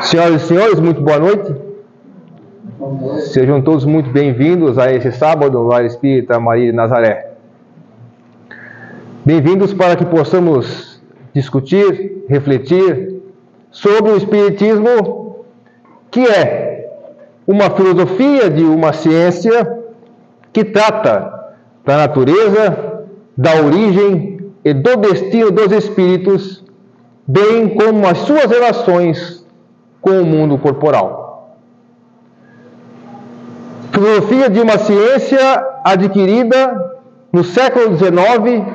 Senhoras e senhores, muito boa noite. Sejam todos muito bem-vindos a esse sábado no Lar Espírita Maria de Nazaré. Bem-vindos para que possamos discutir, refletir sobre o Espiritismo, que é uma filosofia de uma ciência que trata da natureza, da origem e do destino dos espíritos, bem como as suas relações com o mundo corporal. Filosofia de uma ciência adquirida no século XIX,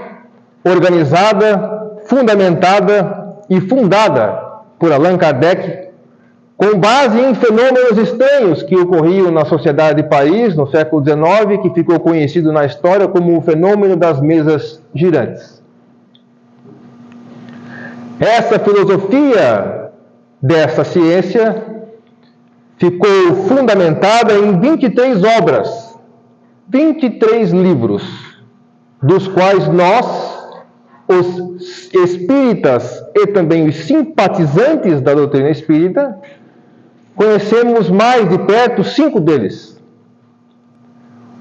organizada, fundamentada e fundada por Allan Kardec, com base em fenômenos estranhos que ocorriam na sociedade de Paris no século XIX, que ficou conhecido na história como o fenômeno das mesas girantes. Essa filosofia dessa ciência ficou fundamentada em 23 obras, 23 livros, dos quais nós, os espíritas e também os simpatizantes da doutrina espírita, conhecemos mais de perto 5 deles.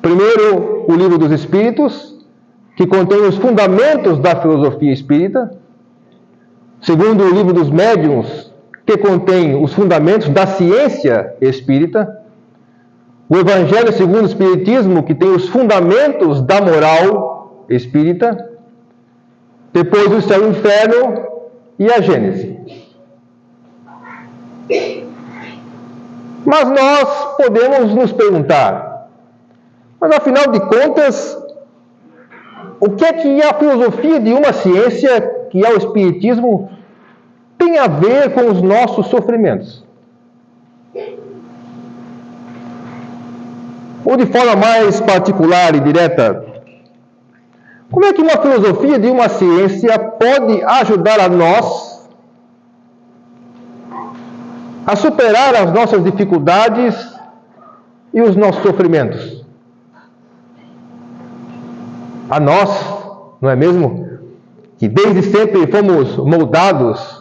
Primeiro, o Livro dos Espíritos, que contém os fundamentos da filosofia espírita. Segundo, o Livro dos Médiuns, que contém os fundamentos da ciência espírita. O Evangelho segundo o Espiritismo, que tem os fundamentos da moral espírita. Depois, o Céu e o Inferno e a Gênese. Mas nós podemos nos perguntar, mas afinal de contas, o que é que a filosofia de uma ciência, que é o Espiritismo, tem a ver com os nossos sofrimentos? Ou de forma mais particular e direta, como é que uma filosofia de uma ciência pode ajudar a nós a superar as nossas dificuldades e os nossos sofrimentos? A nós, não é mesmo? Que desde sempre fomos moldados,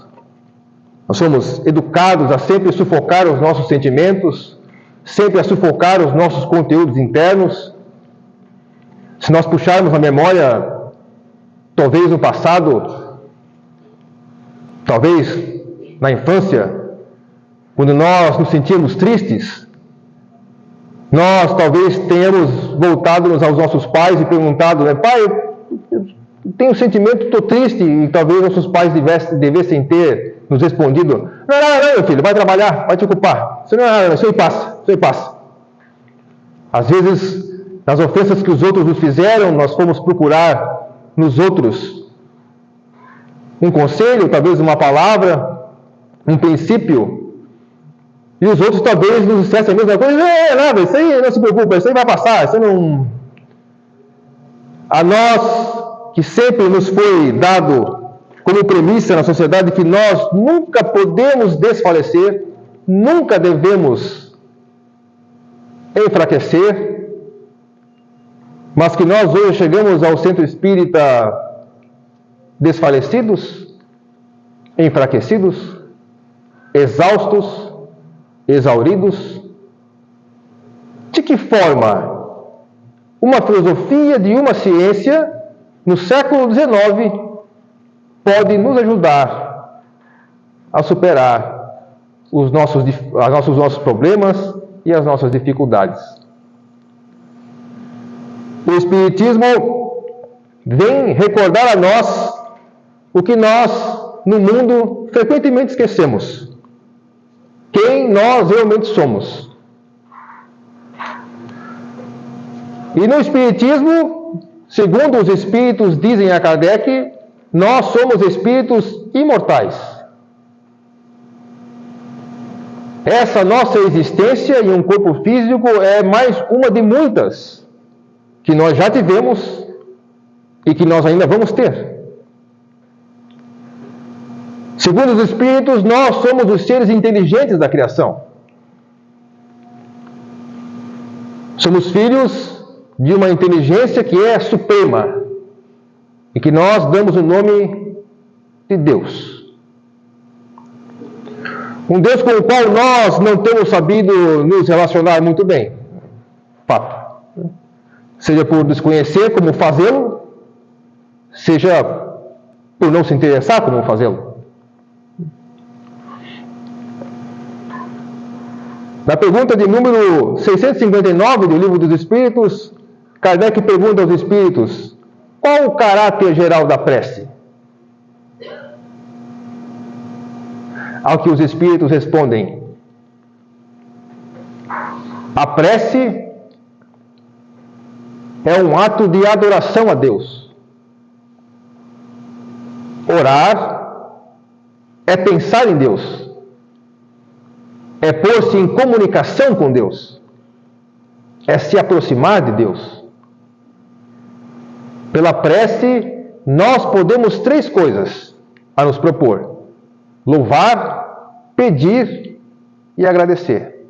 nós somos educados a sempre sufocar os nossos sentimentos, sempre a sufocar os nossos conteúdos internos. Se nós puxarmos a memória, talvez no passado, talvez na infância, quando nós nos sentíamos tristes, nós talvez tenhamos voltado aos nossos pais e perguntado, né, pai, eu tenho um sentimento, estou triste, e talvez nossos pais devessem ter nos respondido, não, meu filho, vai trabalhar, vai te ocupar, isso aí passa. Às vezes, nas ofensas que os outros nos fizeram, nós fomos procurar nos outros um conselho, talvez uma palavra, um princípio, e os outros talvez nos dissessem a mesma coisa, nada, isso aí não se preocupa, isso aí vai passar, isso aí não... A nós, que sempre nos foi dado como premissa na sociedade que nós nunca podemos desfalecer, nunca devemos enfraquecer, mas que nós hoje chegamos ao centro espírita desfalecidos, enfraquecidos, exaustos, exauridos. De que forma uma filosofia de uma ciência no século XIX pode nos ajudar a superar os nossos problemas e as nossas dificuldades? O Espiritismo vem recordar a nós o que nós, no mundo, frequentemente esquecemos. Quem nós realmente somos. E no Espiritismo, segundo os Espíritos dizem a Kardec, nós somos espíritos imortais. Essa nossa existência em um corpo físico é mais uma de muitas que nós já tivemos e que nós ainda vamos ter. Segundo os Espíritos, nós somos os seres inteligentes da criação. Somos filhos de uma inteligência que é suprema e que nós damos o nome de Deus. Um Deus com o qual nós não temos sabido nos relacionar muito bem. Fato. Seja por desconhecer como fazê-lo, seja por não se interessar como fazê-lo. Na pergunta de número 659 do Livro dos Espíritos, Kardec pergunta aos Espíritos: qual o caráter geral da prece? Ao que os Espíritos respondem: a prece é um ato de adoração a Deus. Orar é pensar em Deus. É pôr-se em comunicação com Deus. É se aproximar de Deus. Pela prece, nós podemos 3 coisas a nos propor: louvar, pedir e agradecer.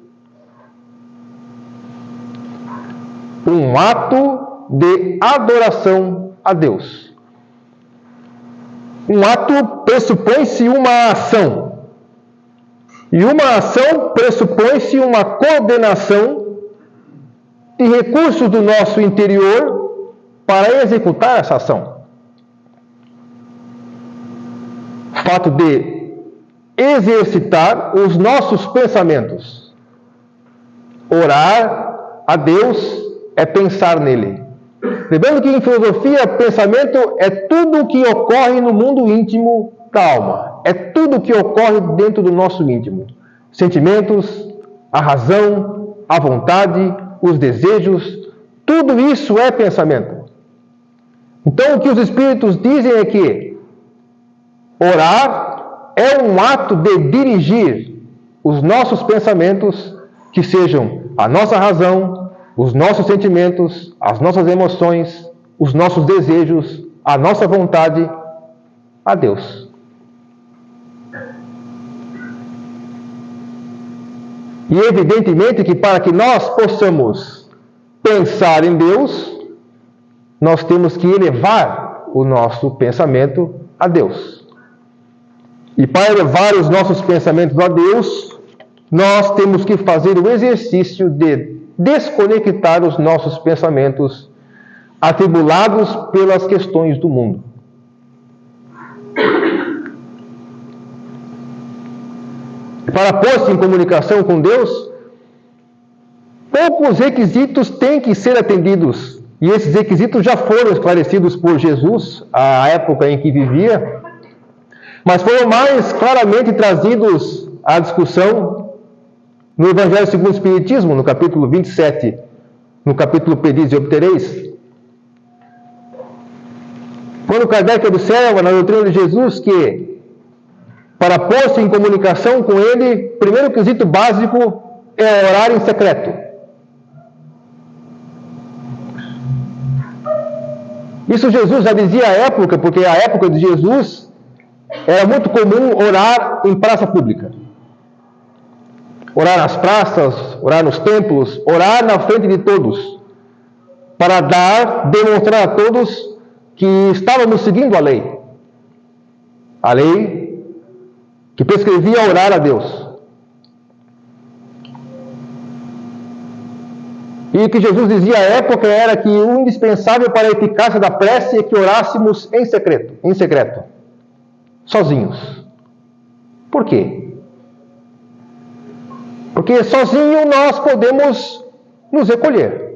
Um ato de adoração a Deus. Um ato pressupõe-se uma ação. E uma ação pressupõe-se uma coordenação de recursos do nosso interior para executar essa ação. O fato de exercitar os nossos pensamentos. Orar a Deus é pensar nele. Lembrando que em filosofia, pensamento é tudo o que ocorre no mundo íntimo da alma. É tudo o que ocorre dentro do nosso íntimo. Sentimentos, a razão, a vontade, os desejos, tudo isso é pensamento. Então o que os Espíritos dizem é que orar é um ato de dirigir os nossos pensamentos, que sejam a nossa razão, os nossos sentimentos, as nossas emoções, os nossos desejos, a nossa vontade, a Deus. E evidentemente que para que nós possamos pensar em Deus, nós temos que elevar o nosso pensamento a Deus. E para elevar os nossos pensamentos a Deus, nós temos que fazer o exercício de desconectar os nossos pensamentos atribulados pelas questões do mundo. Para pôr-se em comunicação com Deus, poucos requisitos têm que ser atendidos. E esses requisitos já foram esclarecidos por Jesus, à época em que vivia, mas foram mais claramente trazidos à discussão no Evangelho segundo o Espiritismo, no capítulo 27, no capítulo Pedis e Obtereis. Quando Kardec observa na doutrina de Jesus que, para pôr-se em comunicação com Ele, o primeiro quesito básico é orar em secreto. Isso Jesus já dizia à época, porque à época de Jesus era muito comum orar em praça pública. Orar nas praças, orar nos templos, orar na frente de todos, para demonstrar a todos que estávamos seguindo a lei. A lei que prescrevia orar a Deus. E o que Jesus dizia à época era que o indispensável para a eficácia da prece é que orássemos em secreto, sozinhos. Por quê? Porque sozinho nós podemos nos recolher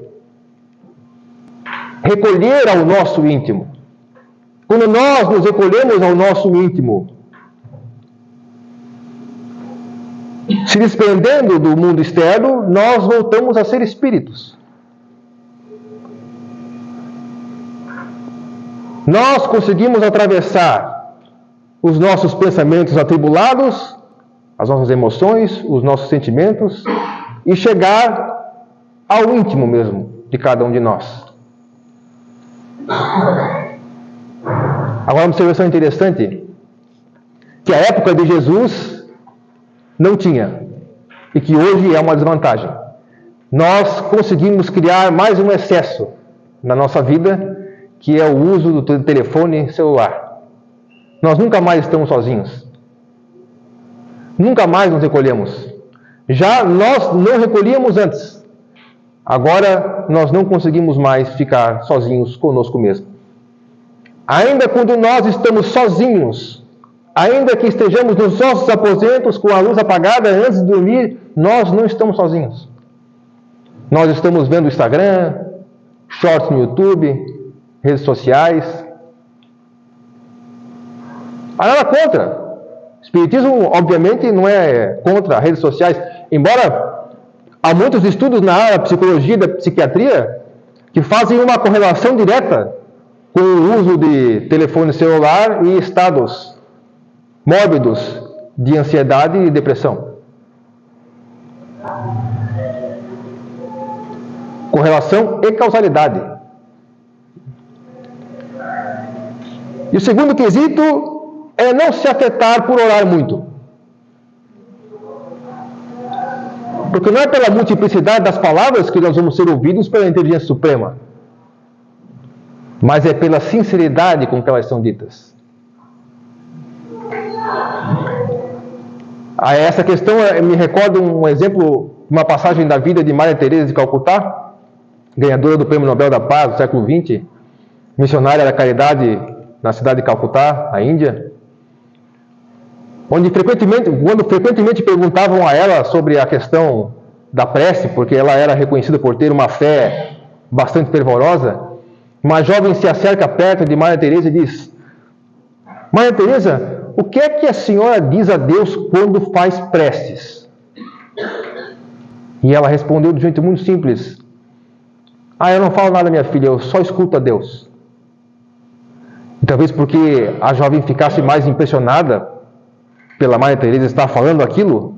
ao nosso íntimo. Quando nós nos recolhemos ao nosso íntimo, se desprendendo do mundo externo, nós voltamos a ser espíritos. Nós conseguimos atravessar os nossos pensamentos atribulados, as nossas emoções, os nossos sentimentos, e chegar ao íntimo mesmo de cada um de nós. Agora, uma observação interessante, que a época de Jesus não tinha, e que hoje é uma desvantagem. Nós conseguimos criar mais um excesso na nossa vida, que é o uso do telefone celular. Nós nunca mais estamos sozinhos. nunca mais nos recolhemos. Já nós não recolhíamos antes. Agora nós não conseguimos mais ficar sozinhos conosco mesmo. Ainda quando nós estamos sozinhos, ainda que estejamos nos nossos aposentos com a luz apagada antes de dormir, nós não estamos sozinhos. Nós estamos vendo o Instagram, shorts no YouTube, redes sociais. Há nada contra. O Espiritismo, obviamente, não é contra redes sociais, embora há muitos estudos na área da psicologia e da psiquiatria que fazem uma correlação direta com o uso de telefone celular e estados mórbidos de ansiedade e depressão. Correlação e causalidade. E o segundo quesito é não se afetar por orar muito. Porque não é pela multiplicidade das palavras que nós vamos ser ouvidos pela inteligência suprema, mas é pela sinceridade com que elas são ditas. A essa questão me recorda um exemplo, uma passagem da vida de Maria Teresa de Calcutá, ganhadora do Prêmio Nobel da Paz do século XX, missionária da caridade na cidade de Calcutá, na Índia, quando frequentemente perguntavam a ela sobre a questão da prece, porque ela era reconhecida por ter uma fé bastante fervorosa, uma jovem se acerca perto de Maria Teresa e diz: Maria Teresa, o que é que a senhora diz a Deus quando faz preces? E ela respondeu de um jeito muito simples: eu não falo nada, minha filha, eu só escuto a Deus. E talvez porque a jovem ficasse mais impressionada pela Maria Teresa estar falando aquilo,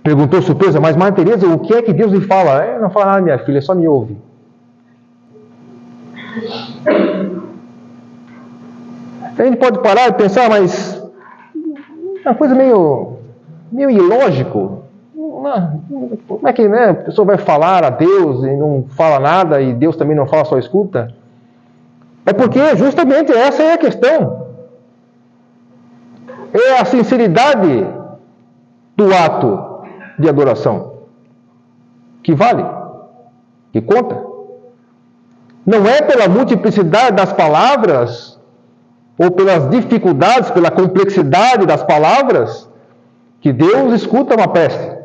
perguntou surpresa: mas Maria Teresa, o que é que Deus lhe fala? Eu não falo nada, minha filha, só me ouve. A gente pode parar e pensar, mas é uma coisa meio ilógico. Como é que a pessoa vai falar a Deus e não fala nada, e Deus também não fala, só escuta? É porque justamente essa é a questão. É a sinceridade do ato de adoração que vale, que conta. Não é pela multiplicidade das palavras, ou pelas dificuldades, pela complexidade das palavras, que Deus escuta uma prece.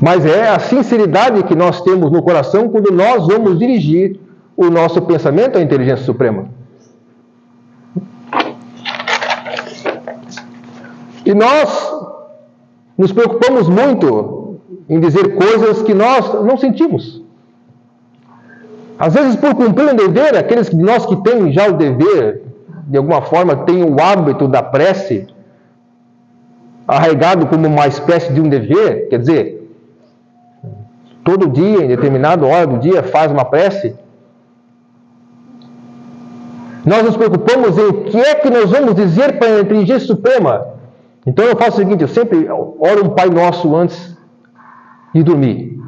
Mas é a sinceridade que nós temos no coração quando nós vamos dirigir o nosso pensamento à inteligência suprema. E nós nos preocupamos muito em dizer coisas que nós não sentimos. Às vezes, por cumprir um dever, aqueles de nós que têm já o dever, de alguma forma, têm o hábito da prece, arraigado como uma espécie de um dever, quer dizer, todo dia, em determinada hora do dia, faz uma prece. Nós nos preocupamos em o que é que nós vamos dizer para a inteligência suprema. Então eu faço o seguinte, eu sempre oro um Pai Nosso antes de dormir.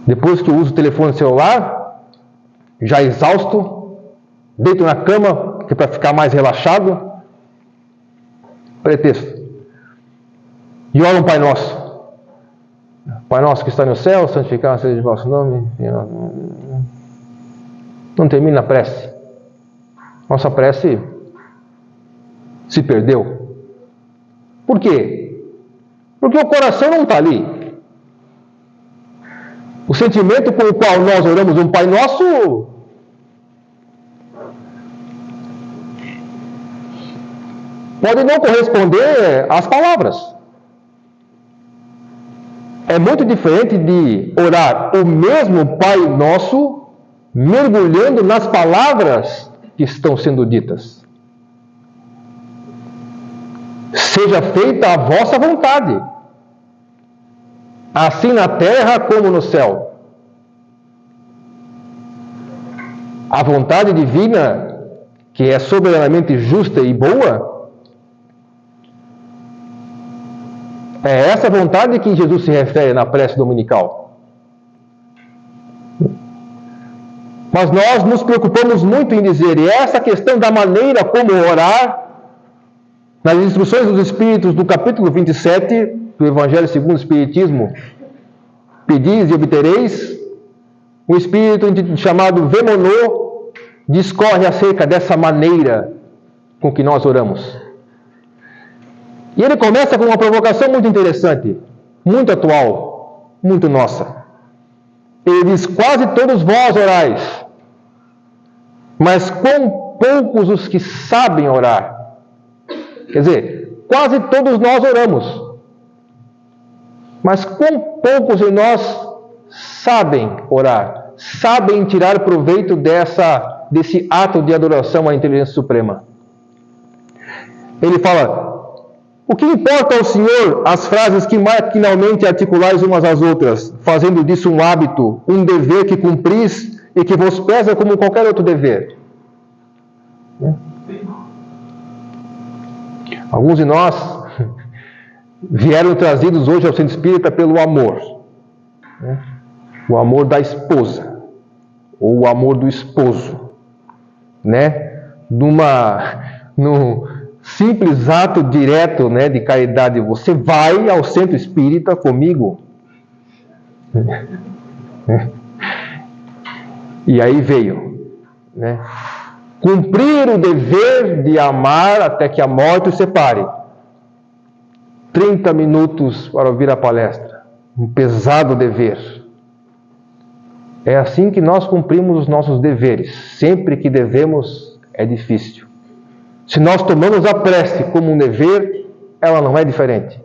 Depois que eu uso o telefone celular, já exausto, deito na cama, que é para ficar mais relaxado, pretexto. E oro um Pai Nosso. Pai nosso que está no céu, santificado seja o vosso nome. Não termina a prece. Nossa prece se perdeu. Por quê? Porque o coração não está ali. O sentimento com o qual nós oramos um Pai Nosso pode não corresponder às palavras. É muito diferente de orar o mesmo Pai Nosso mergulhando nas palavras que estão sendo ditas. Seja feita a vossa vontade, assim na terra como no céu. A vontade divina, que é soberanamente justa e boa, é essa vontade que Jesus se refere na prece dominical. Mas nós nos preocupamos muito em dizer, e essa questão da maneira como orar, nas instruções dos Espíritos, do capítulo 27 do Evangelho segundo o Espiritismo, pedis e obtereis, o Espírito chamado Vemonô discorre acerca dessa maneira com que nós oramos. E ele começa com uma provocação muito interessante, muito atual, muito nossa. Ele diz, quase todos vós orais, mas quão poucos os que sabem orar. Quer dizer, quase todos nós oramos, mas quão poucos de nós sabem orar, sabem tirar proveito desse ato de adoração à inteligência suprema. Ele fala, o que importa ao Senhor as frases que maquinalmente articulais umas às outras, fazendo disso um hábito, um dever que cumpris e que vos pesa como qualquer outro dever? Alguns de nós vieram trazidos hoje ao centro espírita pelo amor. O amor da esposa, ou o amor do esposo, num simples ato direto, de caridade. Você vai ao centro espírita comigo. E aí veio, cumprir o dever de amar até que a morte os separe. 30 minutos para ouvir a palestra. Um pesado dever. É assim que nós cumprimos os nossos deveres. Sempre que devemos, é difícil. Se nós tomamos a prece como um dever, ela não é diferente.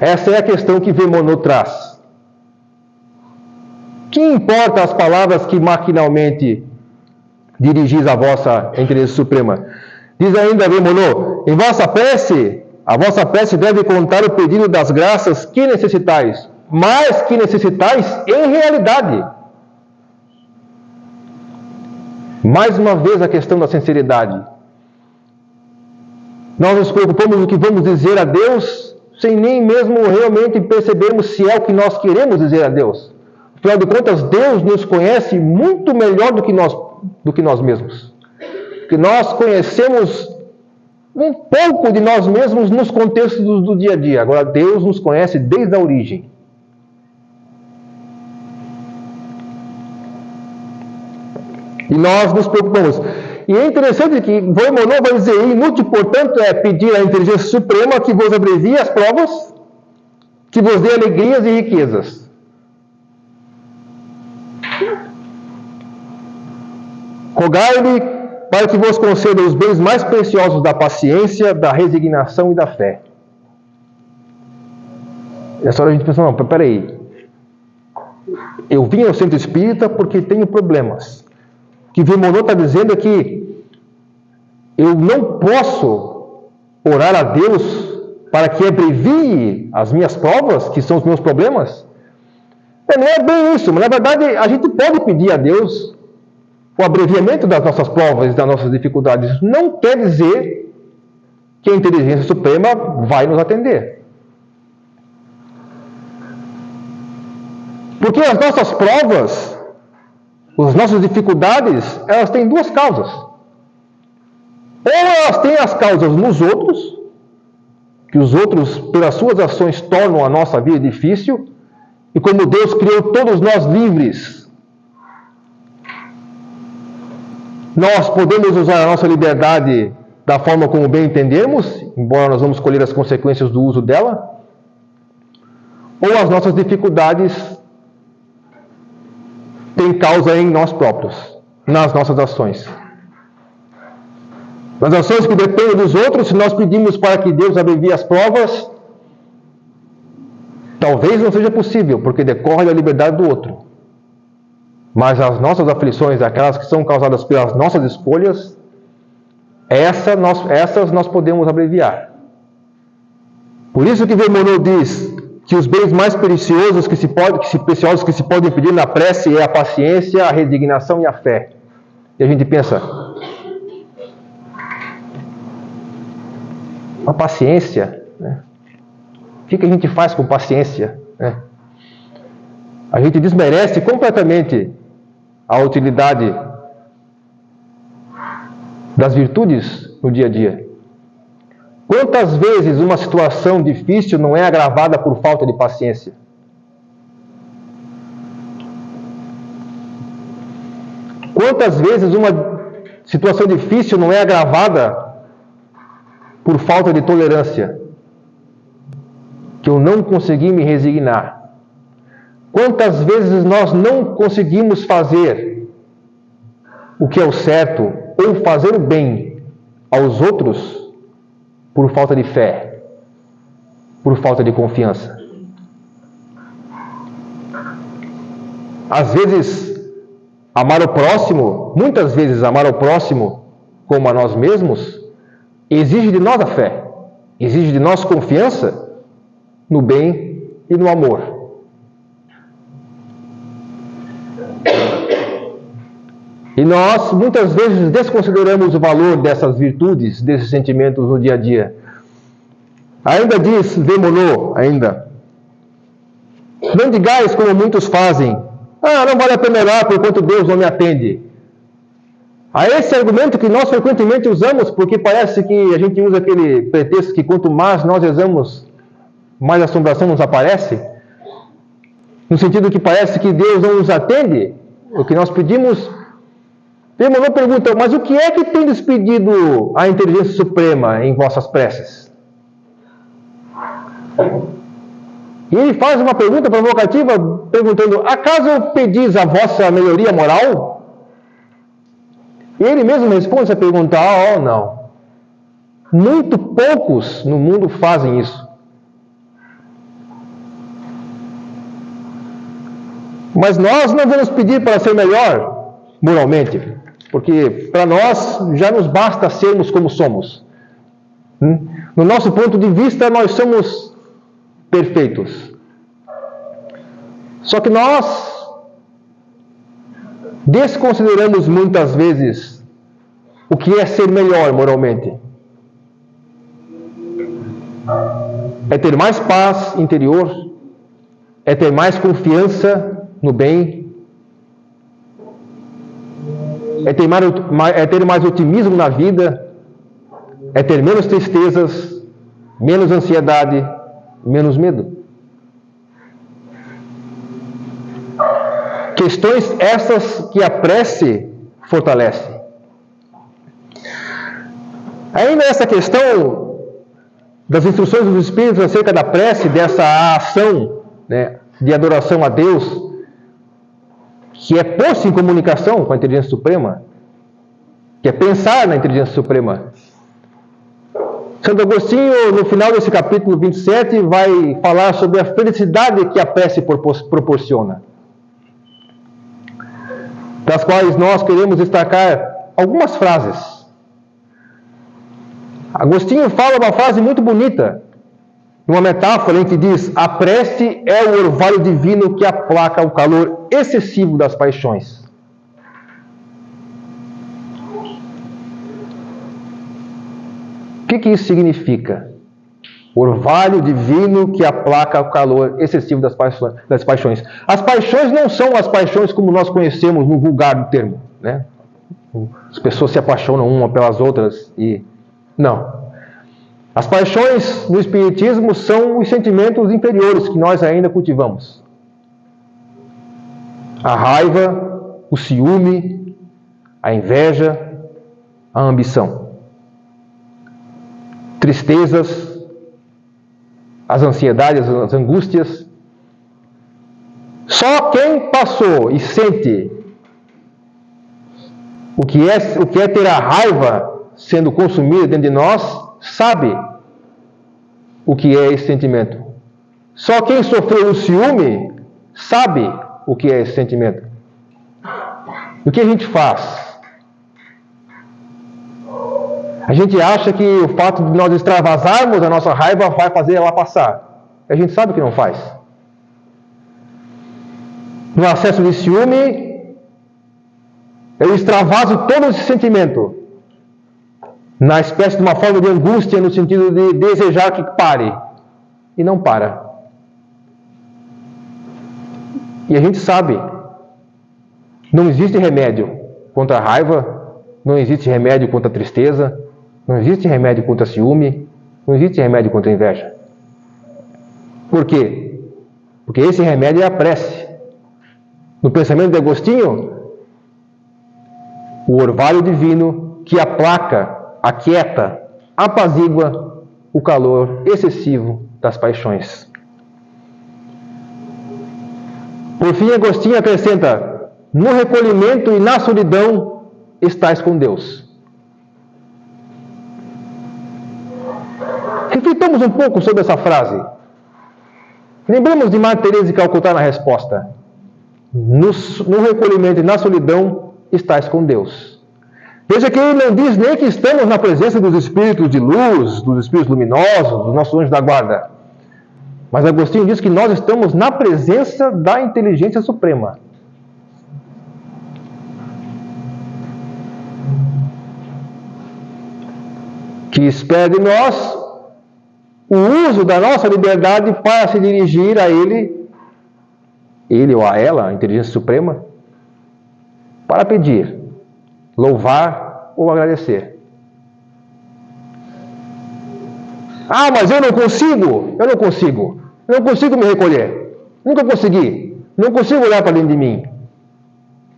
Essa é a questão que Vemonô traz. Que importa as palavras que maquinalmente dirigis à vossa inteligência suprema? Diz ainda Vemonô, em vossa prece, a vossa prece deve contar o pedido das graças que necessitais, mas que necessitais em realidade. Mais uma vez a questão da sinceridade. Nós nos preocupamos com o que vamos dizer a Deus, sem nem mesmo realmente percebermos se é o que nós queremos dizer a Deus. Afinal de contas, Deus nos conhece muito melhor do que nós mesmos. Porque nós conhecemos um pouco de nós mesmos nos contextos do dia a dia. Agora, Deus nos conhece desde a origem. E nós nos preocupamos. E é interessante que Vemonô vai dizer, inútil, portanto, é pedir à inteligência suprema que vos abrevie as provas, que vos dê alegrias e riquezas. Rogai-lhe para que vos conceda os bens mais preciosos da paciência, da resignação e da fé. Essa hora a gente pensa, não, peraí. Eu vim ao centro espírita porque tenho problemas. O que Vemonô está dizendo é que eu não posso orar a Deus para que abrevie as minhas provas, que são os meus problemas. Não é bem isso, mas na verdade a gente pode pedir a Deus o abreviamento das nossas provas e das nossas dificuldades. Não quer dizer que a inteligência suprema vai nos atender. Porque as nossas provas, as nossas dificuldades, elas têm duas causas. Ou elas têm as causas nos outros, que os outros, pelas suas ações, tornam a nossa vida difícil, e como Deus criou todos nós livres, nós podemos usar a nossa liberdade da forma como bem entendemos, embora nós vamos colher as consequências do uso dela, ou as nossas dificuldades têm causa em nós próprios, nas nossas ações. Nas ações que dependem dos outros, se nós pedimos para que Deus abrevie as provas, talvez não seja possível, porque decorre da liberdade do outro. Mas as nossas aflições, aquelas que são causadas pelas nossas escolhas, essas nós podemos abreviar. Por isso que Vemonô diz que os bens mais preciosos que se podem pedir na prece é a paciência, a resignação e a fé. E a gente pensa, a paciência, o que a gente faz com paciência? A gente desmerece completamente a utilidade das virtudes no dia a dia? Quantas vezes uma situação difícil não é agravada por falta de paciência? Quantas vezes uma situação difícil não é agravada por falta de tolerância? Que eu não consegui me resignar. Quantas vezes nós não conseguimos fazer o que é o certo ou fazer o bem aos outros por falta de fé, por falta de confiança? Às vezes, amar o próximo, muitas vezes amar o próximo como a nós mesmos, exige de nós a fé, exige de nós confiança no bem e no amor. E nós, muitas vezes, desconsideramos o valor dessas virtudes, desses sentimentos no dia a dia. Ainda diz Vémonô, não digais como muitos fazem, não vale a pena orar porquanto Deus não me atende. A esse argumento que nós frequentemente usamos, porque parece que a gente usa aquele pretexto que quanto mais nós rezamos, mais assombração nos aparece, no sentido que parece que Deus não nos atende, o que nós pedimos. Vémonô pergunta, mas o que é que tendes pedido à inteligência suprema em vossas preces? E ele faz uma pergunta provocativa, perguntando, acaso pedis a vossa melhoria moral? E ele mesmo responde essa pergunta, não. Muito poucos no mundo fazem isso. Mas nós não vamos pedir para ser melhor moralmente, porque para nós já nos basta sermos como somos. No nosso ponto de vista, nós somos perfeitos. Só que nós desconsideramos muitas vezes o que é ser melhor moralmente. É ter mais paz interior, é ter mais confiança no bem, é ter mais otimismo na vida, é ter menos tristezas, menos ansiedade, menos medo. Questões essas que a prece fortalece. Ainda essa questão das instruções dos Espíritos acerca da prece, dessa ação, de adoração a Deus, que é pôr-se em comunicação com a inteligência suprema, que é pensar na inteligência suprema. Santo Agostinho, no final desse capítulo 27, vai falar sobre a felicidade que a prece proporciona, das quais nós queremos destacar algumas frases. Agostinho fala uma frase muito bonita, uma metáfora em que diz: a prece é o orvalho divino que aplaca o calor excessivo das paixões. O que isso significa? Orvalho divino que aplaca o calor excessivo das paixões. As paixões não são as paixões como nós conhecemos no vulgar do termo, As pessoas se apaixonam umas pelas outras e... Não. As paixões no Espiritismo são os sentimentos inferiores que nós ainda cultivamos. A raiva, o ciúme, a inveja, a ambição. Tristezas, as ansiedades, as angústias. Só quem passou e sente o que é ter a raiva sendo consumida dentro de nós, sabe o que é esse sentimento. Só quem sofreu o ciúme sabe o que é esse sentimento. O que a gente faz? A gente acha que o fato de nós extravasarmos a nossa raiva vai fazer ela passar. A gente sabe que não faz. No acesso de ciúme, eu extravaso todo esse sentimento na espécie de uma forma de angústia, no sentido de desejar que pare. E não para. E a gente sabe Não existe remédio contra a raiva, não existe remédio contra a tristeza, não existe remédio contra ciúme, não existe remédio contra a inveja. Por quê? Porque esse remédio é a prece. No pensamento de Agostinho, o orvalho divino que aplaca, aquieta, apazigua o calor excessivo das paixões. Por fim, Agostinho acrescenta: no recolhimento e na solidão estais com Deus. Reflitamos um pouco sobre essa frase. Lembramos de Madre Teresa de Calcutá na resposta: no recolhimento e na solidão estais com Deus. Veja que ele não diz nem que estamos na presença dos espíritos de luz, dos espíritos luminosos, dos nossos anjos da guarda. Mas Agostinho diz que nós estamos na presença da inteligência suprema. Que espera de nós o uso da nossa liberdade para se dirigir a ele ou a ela, a inteligência suprema, para pedir, louvar ou agradecer. Ah, mas eu não consigo me recolher, nunca consegui, não consigo olhar para dentro de mim.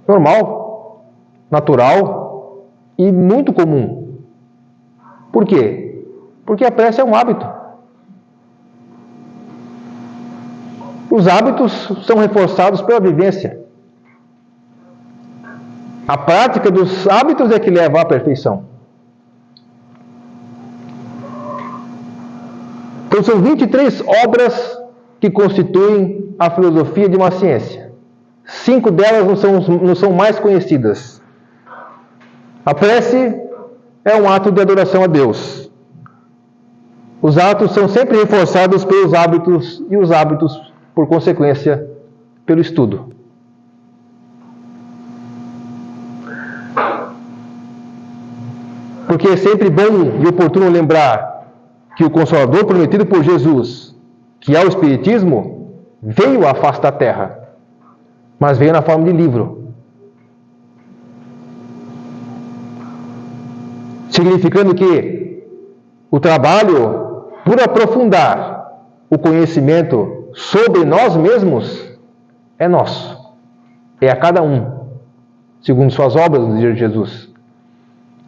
Normal, natural e muito comum. Por quê? Porque a prece é um hábito. Os hábitos são reforçados pela vivência. A prática dos hábitos é que leva à perfeição. Então são 23 obras que constituem a filosofia de uma ciência. 5 delas não são mais conhecidas. A prece é um ato de adoração a Deus. Os atos são sempre reforçados pelos hábitos e os hábitos, por consequência, pelo estudo. Porque é sempre bom e oportuno lembrar que o Consolador prometido por Jesus, que é o Espiritismo, veio à face da terra, mas veio na forma de livro. Significando que o trabalho por aprofundar o conhecimento sobre nós mesmos é nosso. É a cada um, segundo suas obras, nos dias de Jesus.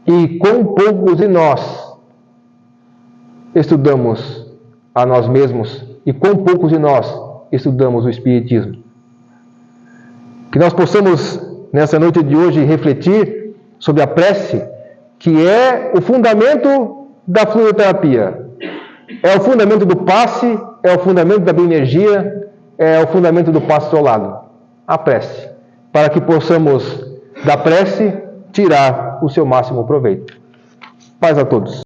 E quão poucos de nós estudamos a nós mesmos e quão poucos de nós estudamos o Espiritismo. Que nós possamos, nessa noite de hoje, refletir sobre a prece, que é o fundamento da fluidoterapia. É o fundamento do passe, é o fundamento da bioenergia, é o fundamento do passe isolado. A prece. Para que possamos, da prece, tirar o seu máximo proveito. Paz a todos.